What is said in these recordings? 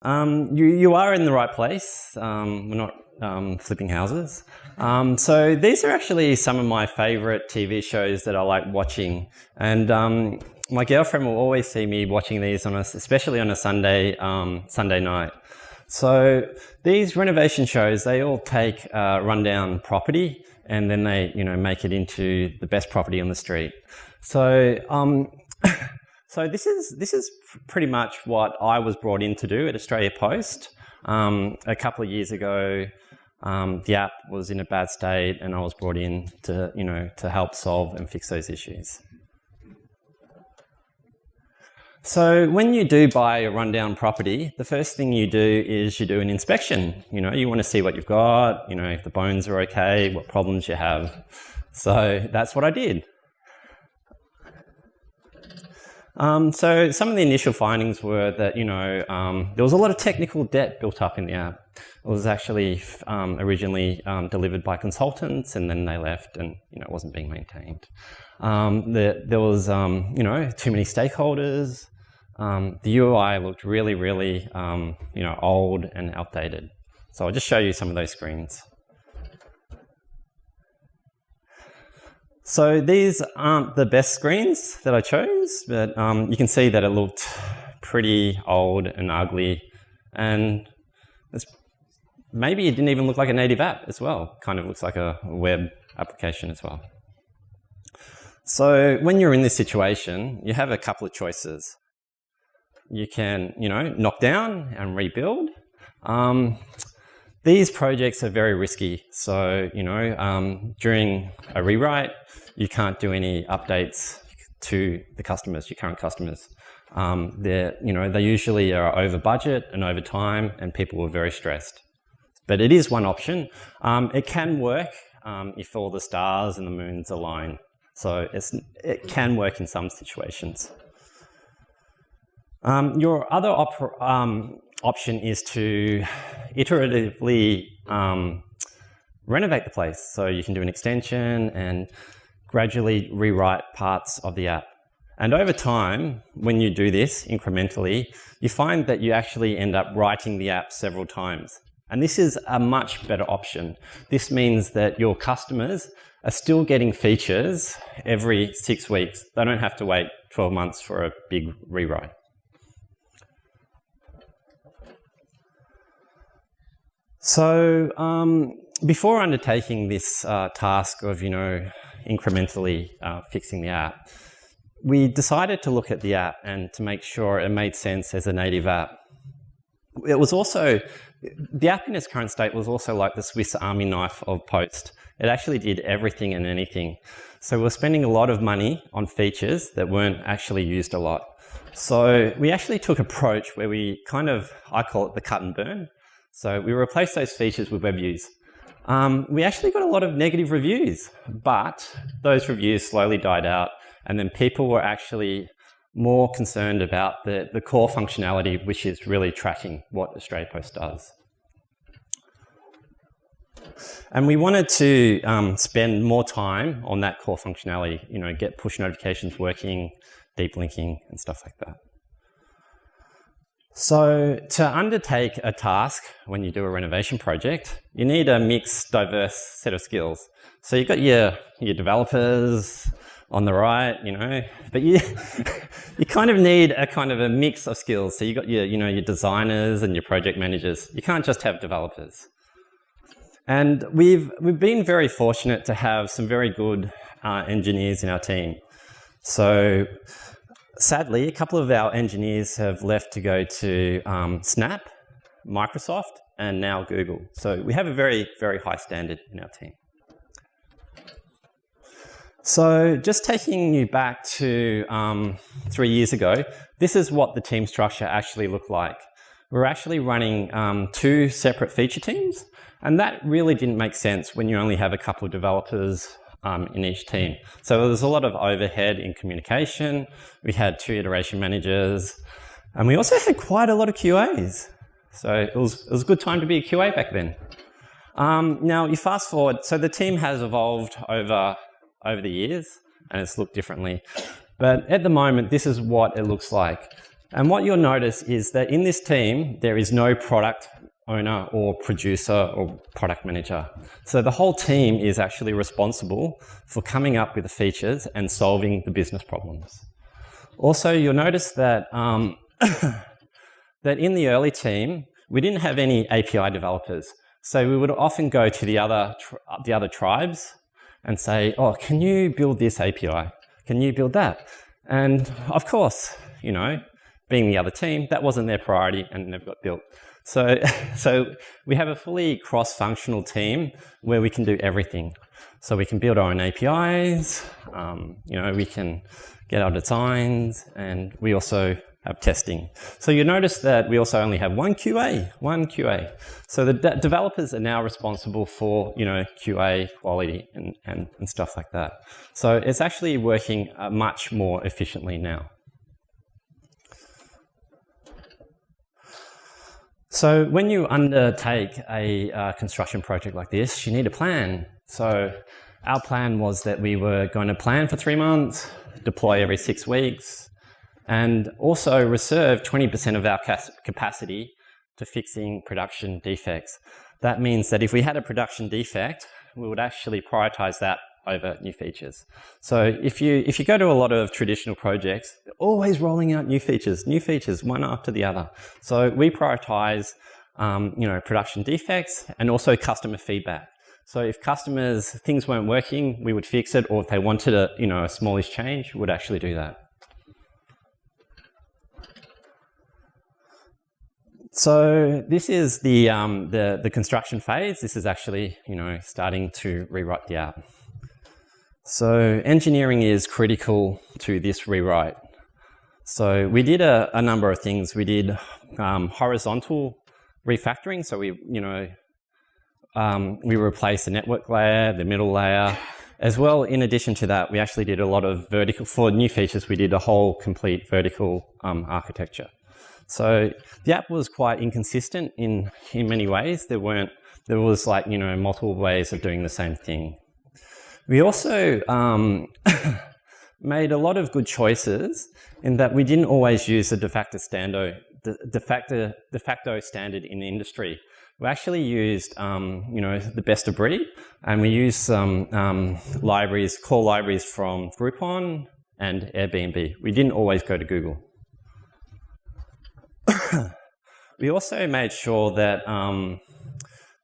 You are in the right place. We're not flipping houses. So these are actually some of my favourite TV shows that I like watching. And my girlfriend will always see me watching these, especially on a Sunday night. So these renovation shows, they all take a rundown property and then they, make it into the best property on the street. So, so this is pretty much what I was brought in to do at Australia Post. A couple of years ago, the app was in a bad state, and I was brought in to help solve and fix those issues. So when you do buy a rundown property, the first thing you do is you do an inspection. You want to see what you've got, if the bones are okay, what problems you have. So that's what I did. So some of the initial findings were that, there was a lot of technical debt built up in the app. It was actually originally delivered by consultants, and then they left, and it wasn't being maintained. There was too many stakeholders. The UI looked really, really old and outdated. So I'll just show you some of those screens. So these aren't the best screens that I chose, but you can see that it looked pretty old and ugly, and maybe it didn't even look like a native app as well. Kind of looks like a web application as well. So when you're in this situation, you have a couple of choices. You can, knock down and rebuild. These projects are very risky. So, during a rewrite, you can't do any updates to the customers, your current customers. They usually are over budget and over time, and people are very stressed. But it is one option. It can work if all the stars and the moons align. So it can work in some situations. Your other option is to iteratively renovate the place. So you can do an extension and gradually rewrite parts of the app. And over time, when you do this incrementally, you find that you actually end up writing the app several times. And this is a much better option. This means that your customers are still getting features every 6 weeks. They don't have to wait 12 months for a big rewrite. So before undertaking this task of, incrementally fixing the app, we decided to look at the app and to make sure it made sense as a native app. It was also, the app in its current state was also like the Swiss Army knife of Post. It actually did everything and anything. So we're spending a lot of money on features that weren't actually used a lot. So we actually took an approach where we I call it the cut and burn. So we replaced those features with web views. We actually got a lot of negative reviews, but those reviews slowly died out, and then people were actually more concerned about the core functionality, which is really tracking what Australia Post does. And we wanted to spend more time on that core functionality, get push notifications working, deep linking, and stuff like that. So to undertake a task when you do a renovation project, you need a mixed, diverse set of skills. So you've got your developers on the right, but you kind of need a mix of skills. So you've got your designers and your project managers. You can't just have developers. And we've been very fortunate to have some very good engineers in our team. So sadly, a couple of our engineers have left to go to Snap, Microsoft, and now Google. So we have a very, very high standard in our team. So just taking you back to 3 years ago, this is what the team structure actually looked like. We're actually running 2 separate feature teams, and that really didn't make sense when you only have a couple of developers in each team. So there's a lot of overhead in communication. We had 2 iteration managers, and we also had quite a lot of QAs. So it was a good time to be a QA back then. Now you fast forward, so the team has evolved over the years, and it's looked differently. But at the moment, this is what it looks like. And what you'll notice is that in this team, there is no product owner or producer or product manager. So the whole team is actually responsible for coming up with the features and solving the business problems. Also, you'll notice that, that in the early team, we didn't have any API developers. So we would often go to the other tribes and say, oh, can you build this API? Can you build that? And of course, you know, being the other team, that wasn't their priority and never got built. So we have a fully cross-functional team where we can do everything. So we can build our own APIs, you know, we can get our designs, and we also have testing. So you notice that we also only have one QA. So the developers are now responsible for, you know, QA, quality, and stuff like that. So it's actually working much more efficiently now. So when you undertake a construction project like this, you need a plan. So our plan was that we were going to plan for 3 months, deploy every 6 weeks, and also reserve 20% of our capacity to fixing production defects. That means that if we had a production defect, we would actually prioritize that over new features. So if you go to a lot of traditional projects, they're always rolling out new features, one after the other. So we prioritize, you know, production defects and also customer feedback. So if things weren't working, we would fix it, or if they wanted a, you know, a smallish change, we would actually do that. So this is the construction phase. This is actually, you know, starting to rewrite the app. So engineering is critical to this rewrite. So we did a number of things. We did horizontal refactoring. So we replaced the network layer, the middle layer, as well. In addition to that, we actually did a lot of vertical, for new features, we did a whole complete vertical architecture. So the app was quite inconsistent in many ways. There was like, you know, multiple ways of doing the same thing. We also made a lot of good choices in that we didn't always use the de facto standard in the industry. We actually used, you know, the best of breed, and we used some core libraries from Groupon and Airbnb. We didn't always go to Google. We also made sure that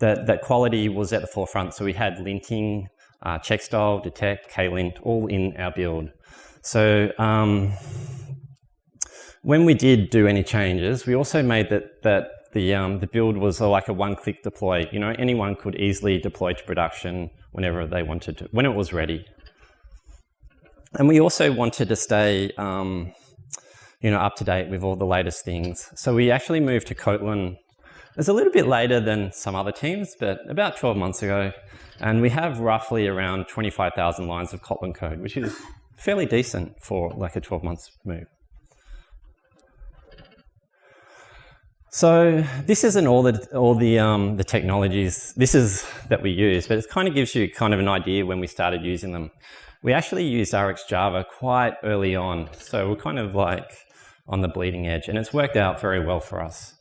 that quality was at the forefront. So we had linting, checkstyle, detect, klint, all in our build. So when we did do any changes, we also made that the build was like a one-click deploy. You know, anyone could easily deploy to production whenever they wanted to, when it was ready. And we also wanted to stay, you know, up to date with all the latest things. So we actually moved to Kotlin. It's a little bit later than some other teams, but about 12 months ago. And we have roughly around 25,000 lines of Kotlin code, which is fairly decent for like a 12 months move. So this isn't all the technologies that we use, but it kind of gives you kind of an idea when we started using them. We actually used RxJava quite early on, so we're kind of like on the bleeding edge, and it's worked out very well for us.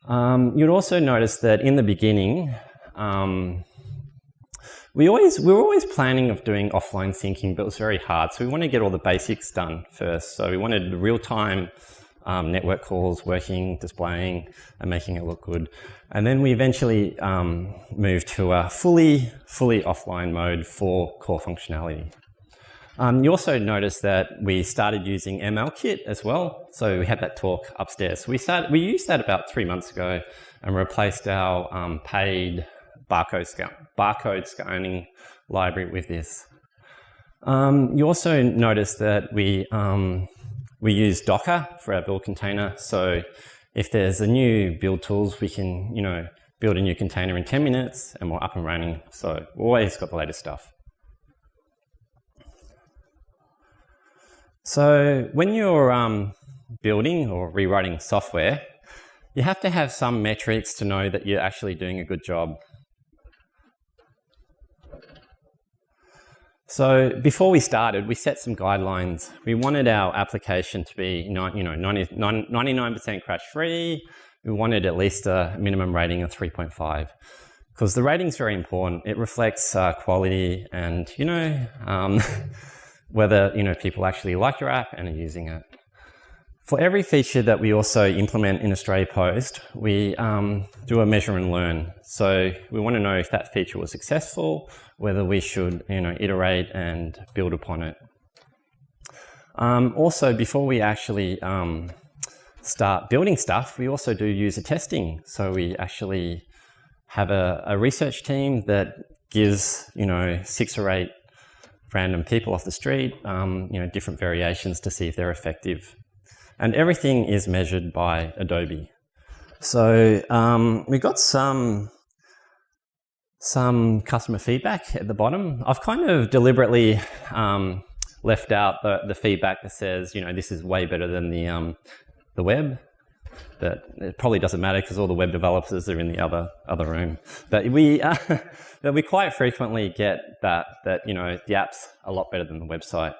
You'd also notice that in the beginning, we were always planning of doing offline syncing, but it was very hard. So we wanted to get all the basics done first. So we wanted real-time network calls working, displaying, and making it look good. And then we eventually moved to a fully offline mode for core functionality. You also notice that we started using MLKit as well. So we had that talk upstairs. We used that about 3 months ago and replaced our paid barcode scanning library with this. You also notice that we use Docker for our build container. So if there's a new build tools, we can, you know, build a new container in 10 minutes and we're up and running. So we've always got the latest stuff. So when you're building or rewriting software, you have to have some metrics to know that you're actually doing a good job. So before we started, we set some guidelines. We wanted our application to be 99% crash-free. We wanted at least a minimum rating of 3.5 because the rating is very important. It reflects quality and, whether, people actually like your app and are using it. For every feature that we also implement in Australia Post, we do a measure and learn. So we want to know if that feature was successful, whether we should, iterate and build upon it. Also, before we actually start building stuff, we also do user testing. So we actually have a research team that gives, 6 or 8 random people off the street, different variations to see if they're effective. And everything is measured by Adobe. So we got some customer feedback at the bottom. I've kind of deliberately left out the feedback that says, this is way better than the web. But it probably doesn't matter because all the web developers are in the other room. But we quite frequently get that the app's a lot better than the website.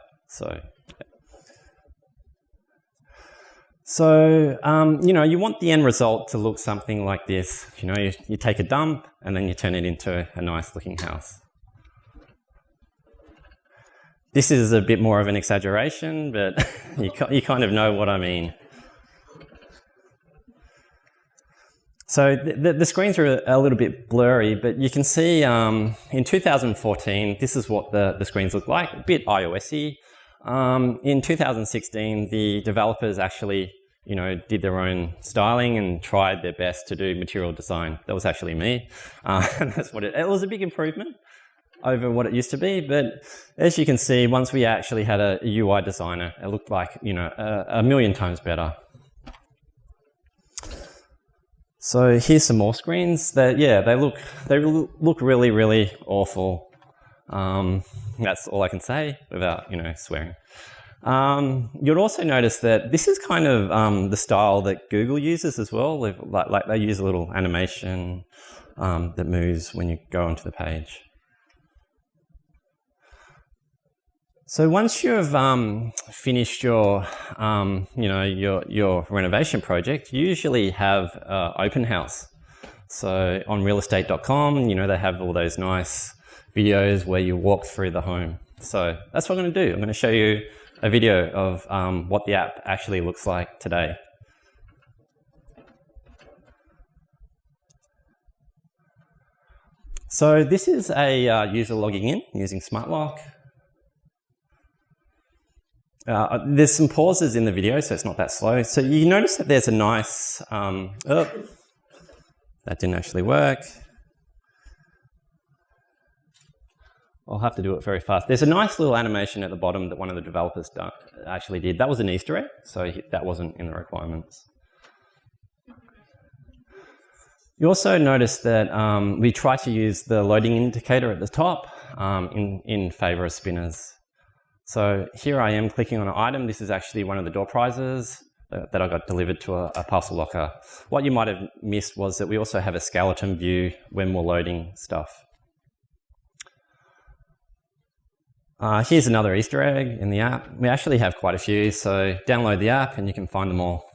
So, you want the end result to look something like this. You take a dump and then you turn it into a nice looking house. This is a bit more of an exaggeration, but you kind of know what I mean. So the screens are a little bit blurry, but you can see in 2014, this is what the screens look like, a bit iOS-y. In 2016, the developers actually, did their own styling and tried their best to do material design. That was actually me. And that's what it was a big improvement over what it used to be. But as you can see, once we actually had a UI designer, it looked like, a million times better. So here's some more screens that, they look really, really awful. That's all I can say without, swearing. You'll also notice that this is kind of the style that Google uses as well. Like they use a little animation that moves when you go onto the page. So once you've finished your, your renovation project, you usually have open house. So on realestate.com, they have all those nice videos where you walk through the home. So that's what I'm going to do. I'm going to show you a video of what the app actually looks like today. So this is a user logging in using SmartLock. There's some pauses in the video, so it's not that slow. So you notice that there's a nice, that didn't actually work. I'll have to do it very fast. There's a nice little animation at the bottom that one of the developers actually did. That was an Easter egg, so that wasn't in the requirements. You also notice that we try to use the loading indicator at the top in favor of spinners. So here I am clicking on an item. This is actually one of the door prizes that I got delivered to a parcel locker. What you might have missed was that we also have a skeleton view when we're loading stuff. Here's another Easter egg in the app. We actually have quite a few, so download the app and you can find them all.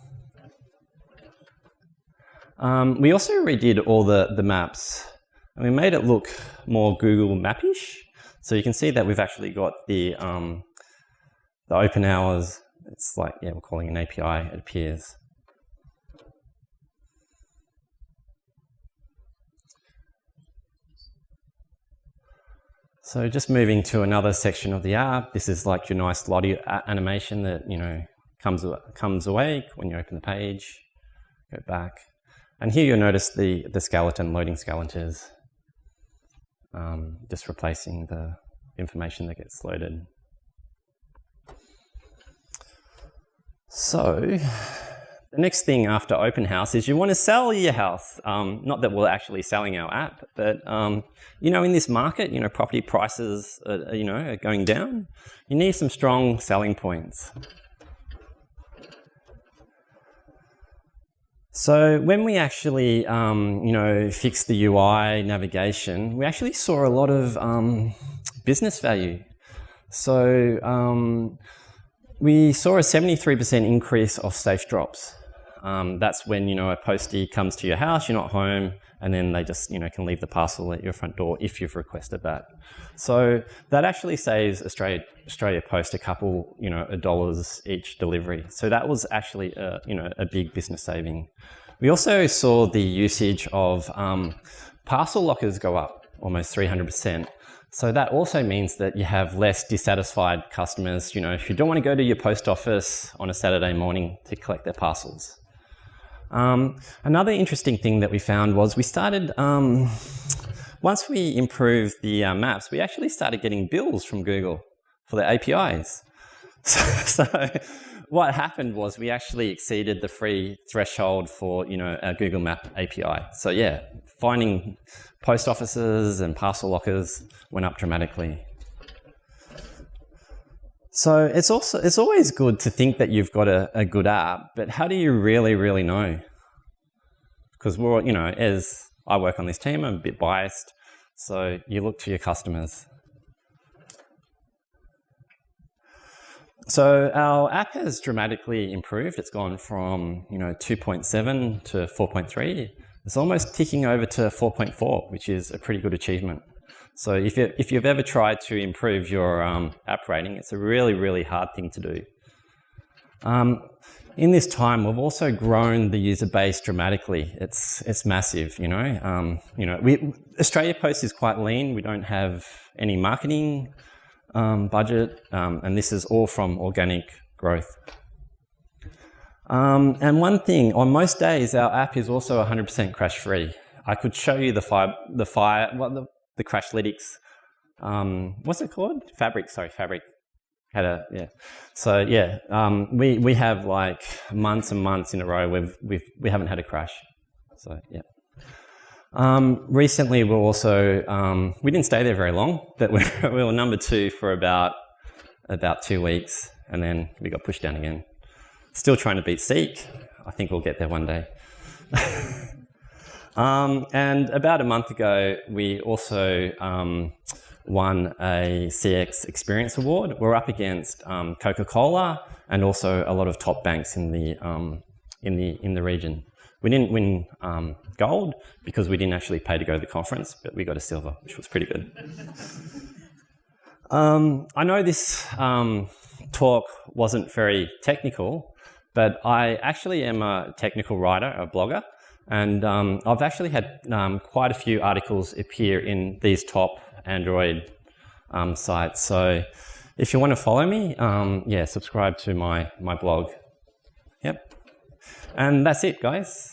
We also redid all the maps and we made it look more Google Map-ish. So you can see that we've actually got the open hours. It's like, we're calling an API, it appears. So just moving to another section of the app, this is like your nice Lottie animation that, comes awake when you open the page, go back. And here you'll notice the skeleton, loading skeletons, just replacing the information that gets loaded. So the next thing after open house is you want to sell your house. Not that we're actually selling our app, but in this market, property prices are going down. You need some strong selling points. So when we actually fixed the UI navigation, we actually saw a lot of business value. So we saw a 73% increase of safe drops. That's when, a postie comes to your house, you're not home, and then they just, can leave the parcel at your front door if you've requested that. So that actually saves Australia Post a couple, dollars each delivery. So that was actually, a big business saving. We also saw the usage of parcel lockers go up almost 300%. So that also means that you have less dissatisfied customers, if you don't want to go to your post office on a Saturday morning to collect their parcels. Another interesting thing that we found was we started, once we improved the maps, we actually started getting bills from Google for the APIs. So what happened was we actually exceeded the free threshold for, our Google Map API. So yeah, finding post offices and parcel lockers went up dramatically. So it's always good to think that you've got a good app, but how do you really know? Because we're, as I work on this team, I'm a bit biased, so you look to your customers. So our app has dramatically improved. It's gone from 2.7 to 4.3. It's almost ticking over to 4.4, which is a pretty good achievement. So if you've ever tried to improve your app rating, it's a really hard thing to do. In this time, we've also grown the user base dramatically. It's massive, Australia Post is quite lean. We don't have any marketing budget, and this is all from organic growth. And one thing, on most days, our app is also 100% crash-free. I could show you the Crashlytics. What's it called? Fabric. So yeah, we have like months and months in a row we haven't had a crash. So yeah. Recently, we're also we didn't stay there very long, but we were number 2 for about 2 weeks, and then we got pushed down again. Still trying to beat Seek. I think we'll get there one day. And about a month ago, we also won a CX Experience Award. We're up against Coca-Cola and also a lot of top banks in the region. We didn't win gold because we didn't actually pay to go to the conference, but we got a silver, which was pretty good. I know this talk wasn't very technical, but I actually am a technical writer, a blogger, and I've actually had quite a few articles appear in these top Android sites. So if you want to follow me, subscribe to my blog. Yep. And that's it, guys.